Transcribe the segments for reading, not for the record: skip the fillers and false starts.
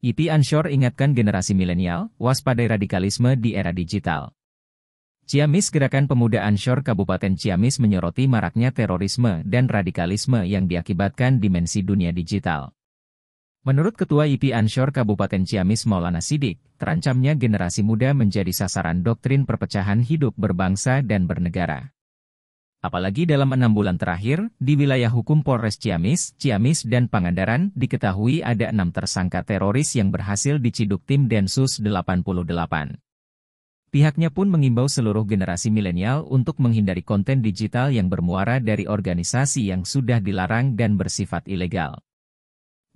EP Anshor ingatkan generasi milenial, waspadai radikalisme di era digital. Ciamis Gerakan Pemuda Anshor Kabupaten Ciamis menyoroti maraknya terorisme dan radikalisme yang diakibatkan dimensi dunia digital. Menurut Ketua EP Anshor Kabupaten Ciamis Maulana Sidik, terancamnya generasi muda menjadi sasaran doktrin perpecahan hidup berbangsa dan bernegara. Apalagi dalam 6 bulan terakhir, di wilayah hukum Polres Ciamis, dan Pangandaran, diketahui ada 6 tersangka teroris yang berhasil diciduk tim Densus 88. Pihaknya pun mengimbau seluruh generasi milenial untuk menghindari konten digital yang bermuara dari organisasi yang sudah dilarang dan bersifat ilegal.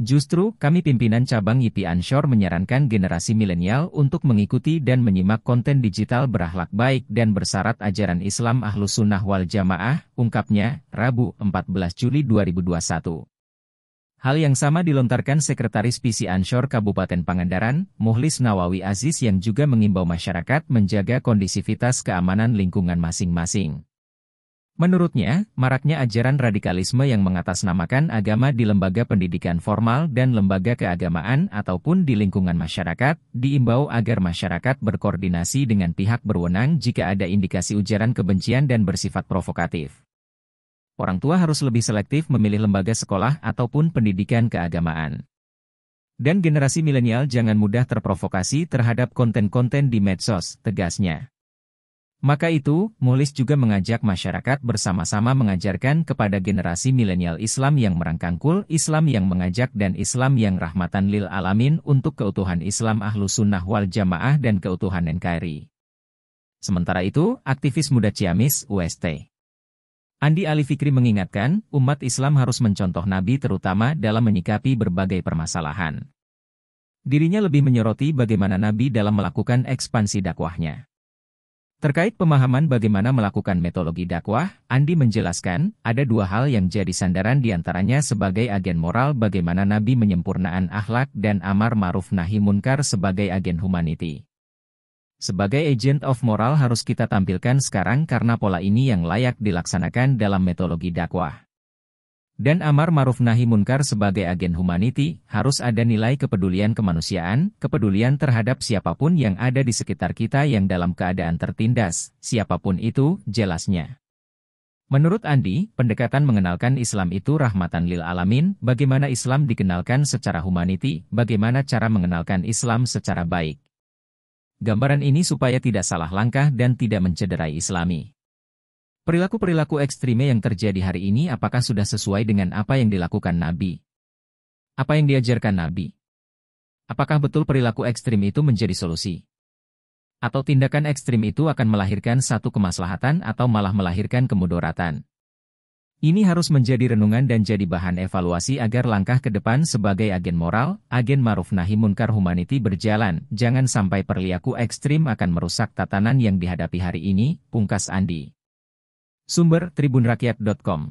Justru, kami pimpinan cabang EP Anshor menyarankan generasi milenial untuk mengikuti dan menyimak konten digital berakhlak baik dan bersyarat ajaran Islam Ahlus Sunnah wal Jamaah, ungkapnya, Rabu, 14 Juli 2021. Hal yang sama dilontarkan Sekretaris PC Anshor Kabupaten Pangandaran, Muhlis Nawawi Aziz yang juga mengimbau masyarakat menjaga kondisivitas keamanan lingkungan masing-masing. Menurutnya, maraknya ajaran radikalisme yang mengatasnamakan agama di lembaga pendidikan formal dan lembaga keagamaan ataupun di lingkungan masyarakat, diimbau agar masyarakat berkoordinasi dengan pihak berwenang jika ada indikasi ujaran kebencian dan bersifat provokatif. Orang tua harus lebih selektif memilih lembaga sekolah ataupun pendidikan keagamaan. Dan generasi milenial jangan mudah terprovokasi terhadap konten-konten di medsos, tegasnya. Maka itu, Muhlis juga mengajak masyarakat bersama-sama mengajarkan kepada generasi milenial Islam yang merangkangkul, Islam yang mengajak dan Islam yang rahmatan lil alamin untuk keutuhan Islam Ahlus Sunnah wal Jamaah dan keutuhan NKRI. Sementara itu, aktivis muda Ciamis, UST. Andi Ali Fikri mengingatkan, umat Islam harus mencontoh Nabi terutama dalam menyikapi berbagai permasalahan. Dirinya lebih menyoroti bagaimana Nabi dalam melakukan ekspansi dakwahnya. Terkait pemahaman bagaimana melakukan metodologi dakwah, Andi menjelaskan, ada 2 hal yang jadi sandaran diantaranya sebagai agen moral bagaimana Nabi menyempurnaan akhlak dan amar ma'ruf nahi munkar sebagai agen humanity. Sebagai agent of moral harus kita tampilkan sekarang karena pola ini yang layak dilaksanakan dalam metodologi dakwah. Dan amar ma'ruf nahi munkar sebagai agen humanity, harus ada nilai kepedulian kemanusiaan, kepedulian terhadap siapapun yang ada di sekitar kita yang dalam keadaan tertindas, siapapun itu, jelasnya. Menurut Andi, pendekatan mengenalkan Islam itu rahmatan lil alamin, bagaimana Islam dikenalkan secara humanity, bagaimana cara mengenalkan Islam secara baik. Gambaran ini supaya tidak salah langkah dan tidak mencederai Islami. Perilaku-perilaku ekstreme yang terjadi hari ini apakah sudah sesuai dengan apa yang dilakukan Nabi? Apa yang diajarkan Nabi? Apakah betul perilaku ekstrim itu menjadi solusi? Atau tindakan ekstrim itu akan melahirkan satu kemaslahatan atau malah melahirkan kemudaratan? Ini harus menjadi renungan dan jadi bahan evaluasi agar langkah ke depan sebagai agen moral, agen ma'ruf nahi munkar humanity berjalan, jangan sampai perilaku ekstrim akan merusak tatanan yang dihadapi hari ini, pungkas Andi. Sumber tribunrakyat.com